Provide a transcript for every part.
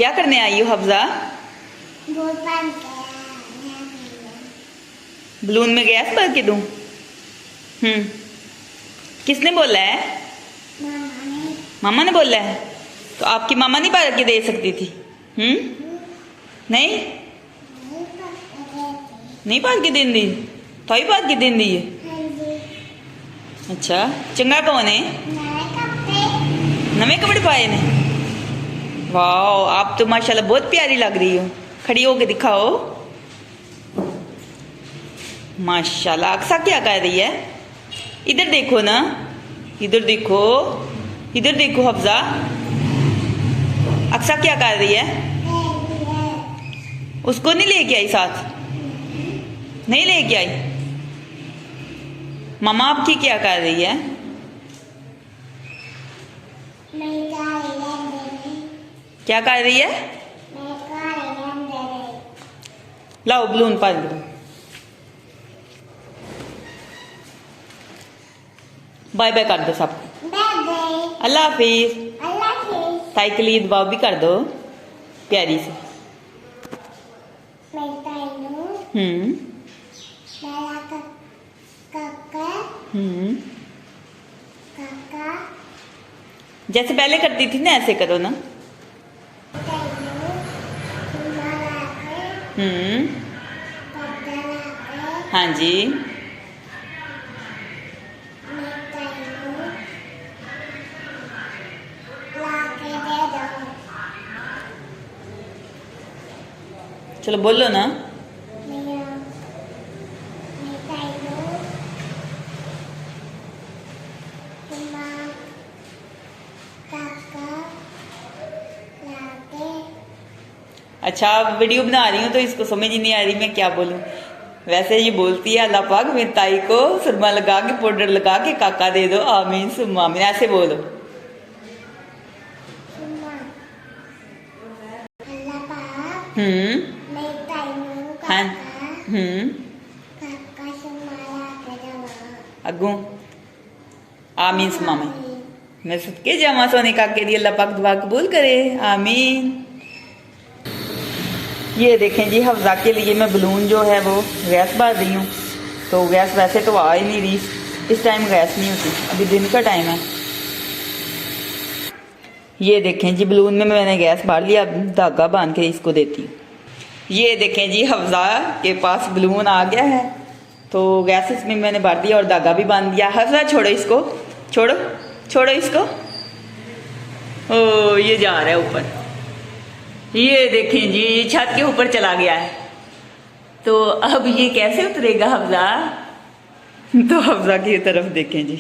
क्या करने आई हो हफ्जा? बलून में गैस भर के दूं? किसने बोला है? मामा ने बोला है। तो आपकी मामा नहीं भर के दे सकती थी? नहीं नहीं भर के देंदी, तो ही भर के देंदी है। अच्छा चंगा कौन है? नवे कपड़े पाए ने? वाह आप तो माशाल्लाह बहुत प्यारी लग रही हो। खड़ी होके दिखाओ। माशाल्लाह। अक्सा क्या कर रही है? इधर देखो ना, इधर देखो, इधर देखो हफ्जा। अक्सा क्या कर रही है? उसको नहीं लेके आई साथ? नहीं लेके आई? मामा आपकी क्या कर रही है? क्या कर रही है? लाओ बलून पर दो। बाय बाय कर दो सबको। अल्लाह हाफिज। ताई के लिए दुआ भी कर दो प्यारी से। जैसे पहले करती थी ना ऐसे करो ना। हाँ जी। चलो बोलो ना। अच्छा वीडियो बना रही हूँ तो इसको समझ ही नहीं आ रही मैं क्या बोलूँ। वैसे ये बोलती है अल्लाह पाक मेरी ताई को सुरमा लगा के पाउडर लगा के काका दे दो, आमीन सुम्मा आमीन, ऐसे बोलो। हाँ अगू आमीन सुम्मा आमीन। मैं सदके जावा सोने काके दी, अल्लाह पाक दुआ कबूल करे, आमीन। ये देखें जी हफ्जा के लिए मैं बलून जो है वो गैस भर रही हूँ। तो गैस वैसे तो आ ही नहीं रही, इस टाइम गैस नहीं होती, अभी दिन का टाइम है। ये देखें जी बलून में मैंने गैस भर लिया, धागा बांध के इसको देती हूँ। ये देखें जी हफ्जा के पास बलून आ गया है, तो गैस इसमें मैंने भर दिया और धागा भी बांध दिया। हफ्जा छोड़ो इसको, छोड़ो छोड़ो इसको। ओ ये जा रहा है ऊपर। ये देखें जी छत के ऊपर चला गया है। तो अब ये कैसे उतरेगा हफ्जा? तो हफ्जा की तरफ देखें जी,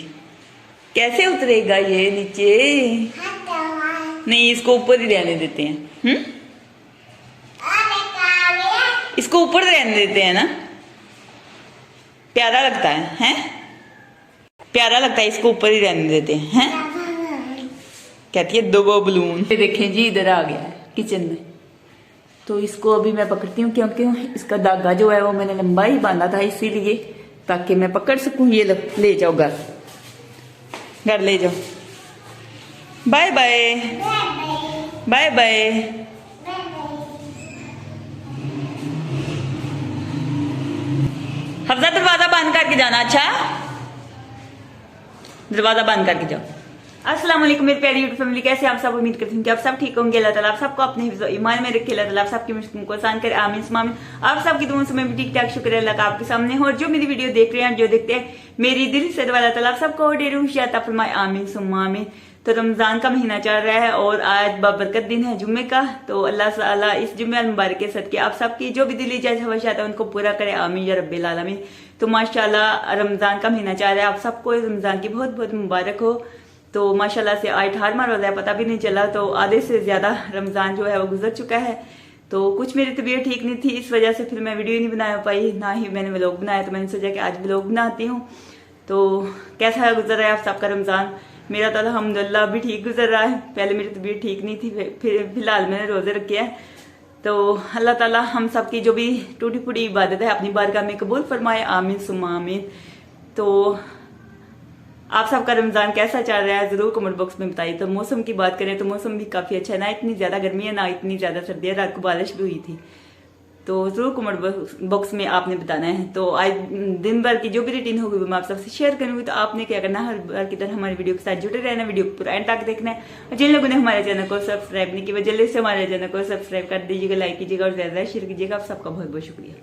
कैसे उतरेगा ये नीचे? नहीं इसको ऊपर ही रहने देते हैं। इसको ऊपर रहने देते हैं ना, प्यारा लगता है? प्यारा लगता है, इसको ऊपर ही रहने देते हैं। कहती है दो बलून। ये देखें जी इधर आ गया है किचन में। तो इसको अभी मैं पकड़ती हूँ क्योंकि इसका धागा जो है वो मैंने लंबा ही बांधा था, इसीलिए ताकि मैं पकड़ सकूं। ये ले जाओ घर, घर ले जाओ। Bye bye bye bye. हफ्जा दरवाजा बंद करके जाना। अच्छा दरवाजा बंद करके जाओ। अस्सलाम वालेकुम मेरी प्यारी यूट्यूब फैमिली, कैसे आप सब? उम्मीद करती हूँ कि आप सब ठीक होंगे। अल्लाह ताला आप सबको अपने हिफ्ज़ ईमान में रखे, अल्लाह ताला आप सबकी मुश्किल को आसान करे, आमीन आमीन। आप सबकी दुआओं से मैं भी ठीक ठाक, शुक्र अल्लाह का आपके सामने हो। और जो मेरी वीडियो देख रहे हैं, जो देखते हैं, मेरी दिल से अल्लाह ताला आप सबको ढेर खुशियां अता फरमाए, आमीन सुम्मा आमीन। तो रमजान का महीना चल रहा है और आज बाबरकत दिन है जुम्मे का। तो अल्लाह ताला इस जुम्मे मुबारक के सदके आप सबकी जो भी दिली जायज ख्वाहिशात है उनको पूरा करे, आमीन या रब्बिल आलमीन। तो माशाल्लाह रमजान का महीना चल रहा है, आप सबको रमजान की बहुत बहुत मुबारक हो। तो माशाल्लाह से आज 18वां रोजा है, पता भी नहीं चला। तो आधे से ज्यादा रमजान जो है वो गुजर चुका है। तो कुछ मेरी तबीयत ठीक नहीं थी, इस वजह से फिर मैं वीडियो नहीं बना पाई, ना ही मैंने व्लॉग बनाया। तो मैंने सोचा कि आज व्लॉग बनाती हूँ। तो कैसा गुजर रहा है आप सबका रमजान? मेरा तो अल्हम्दुलिल्लाह अभी ठीक गुजर रहा है। पहले मेरी तबीयत ठीक नहीं थी, फिर फिलहाल मैंने रोजे रखे हैं। तो अल्लाह ताला हम सबकी जो भी टूटी फूटी इबादत है अपनी बारगाह में कबूल फरमाए, आमीन सुम्मा आमीन। तो आप सबका रमजान कैसा चल रहा है जरूर कमेंट बॉक्स में बताइए। तो मौसम की बात करें तो मौसम भी काफी अच्छा है, ना इतनी ज्यादा गर्मी है ना इतनी ज्यादा सर्दी है, रात को बारिश भी हुई थी। तो जरूर कमेंट बॉक्स में आपने बताना है। तो आज दिन भर की जो भी रूटीन होगी वो मैं आप सबसे शेयर करूंगी। तो आपने क्या करना है, हर बार की तरह हमारे वीडियो के साथ जुड़े रहना, वीडियो को पूरा एंड तक देखना है। और जिन लोगों ने हमारे चैनल को सब्सक्राइब नहीं किया जल्दी से हमारे चैनल को सब्सक्राइब कर दीजिएगा, लाइक कीजिएगा और ज्यादा शेयर कीजिएगा। आप सबका बहुत बहुत शुक्रिया।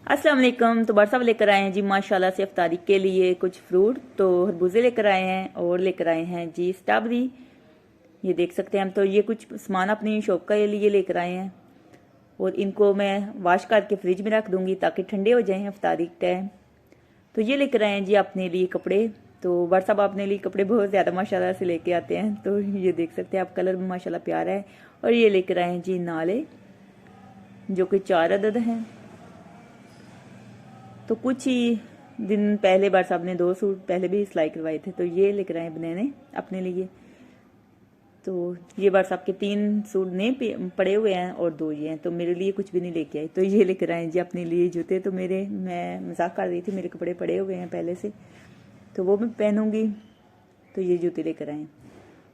अस्सलाम वालेकुम। तो बरसात लेकर आए हैं जी माशाल्लाह से इफ्तारी के लिए कुछ फ्रूट। तो खरबूजे लेकर आए हैं और लेकर आए हैं जी स्ट्रॉबेरी, ये देख सकते हैं हम। तो ये कुछ सामान अपनी शॉप का लिए लेकर आए हैं और इनको मैं वॉश करके फ्रिज में रख दूंगी ताकि ठंडे हो जाएं इफ्तारी टाइम। तो ये लेकर आए हैं जी अपने लिए कपड़े। तो व्हाट्सअप अपने लिए कपड़े बहुत ज़्यादा माशाल्लाह से लेके आते हैं। तो ये देख सकते हैं आप, कलर भी माशाल्लाह प्यारा है। और ये लेकर आए हैं जी नाले, जो कि 4 अदद हैं। तो कुछ ही दिन पहले व्हाट्सअप ने 2 सूट पहले भी सिलाई करवाए थे। तो ये लेकर आए बनाने अपने लिए। तो ये व्हाट्सअप के 3 सूट नहीं पड़े हुए हैं और 2 ये हैं। तो मेरे लिए कुछ भी नहीं लेके आई। तो ये लेकर आए जी अपने लिए जूते। तो मैं मजाक कर रही थी, मेरे कपड़े पड़े हुए हैं पहले से, तो वो मैं पहनूंगी। तो ये जूते लेकर आए।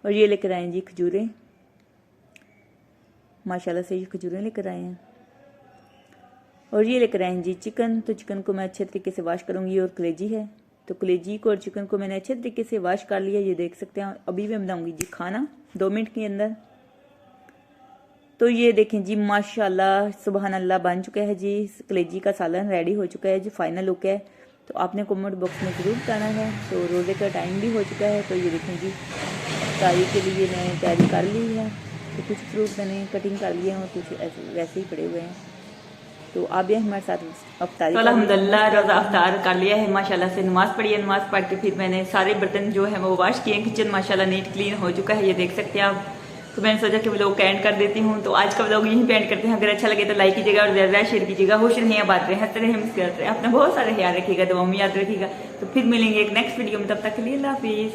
और ये लेकर आए जी खजूरें, माशाल्लाह से ये खजूरें लेकर आए हैं। और ये लेकर आए जी चिकन। तो चिकन को मैं अच्छे तरीके से वॉश करूंगी। और कलेजी है, तो कलेजी को और चिकन को मैंने अच्छे तरीके से वॉश कर लिया, ये देख सकते हैं। अभी मैं बनाऊंगी जी खाना 2 मिनट के अंदर। तो ये देखें जी माशाल्लाह सुबहान अल्लाह बन चुका है जी, कलेजी का सालन रेडी हो चुका है जी, फाइनल लुक है। तो आपने कमेंट बॉक्स में ज़रूर बताना है। तो रोज़े का टाइम भी हो चुका है। तो ये देखें जी इफ्तारी के लिए मैंने तैयारी कर ली है। तो कुछ फ्रूट मैंने कटिंग कर लिए हैं और कुछ ऐसे वैसे ही पड़े हुए हैं। तो आप भी हमारे साथ इफ्तारी। तो अल्हम्दुलिल्लाह रोज़ा इफ्तार कर लिया है माशाल्लाह से, नमाज पढ़ी है। नमाज पढ़ के फिर मैंने सारे बर्तन जो है वो वॉश किए। किचन माशाल्लाह नीट क्लीन हो चुका है, ये देख सकते हैं आप। तो मैंने सोचा कि व्लॉग का एंड कर देती हूँ। तो आज का व्लॉग यहीं पे एंड करते हैं। अगर अच्छा लगे तो लाइक कीजिएगा और ज़्यादा शेयर कीजिएगा। खुश रहें, बात रहे, हंसते रहें, मुस्कुराते रहें। अपना बहुत सारा ख्याल रखिएगा, दुआ में याद रखिएगा। तो फिर मिलेंगे एक नेक्स्ट वीडियो में, तब तक के लिए अल्लाह हाफिज़।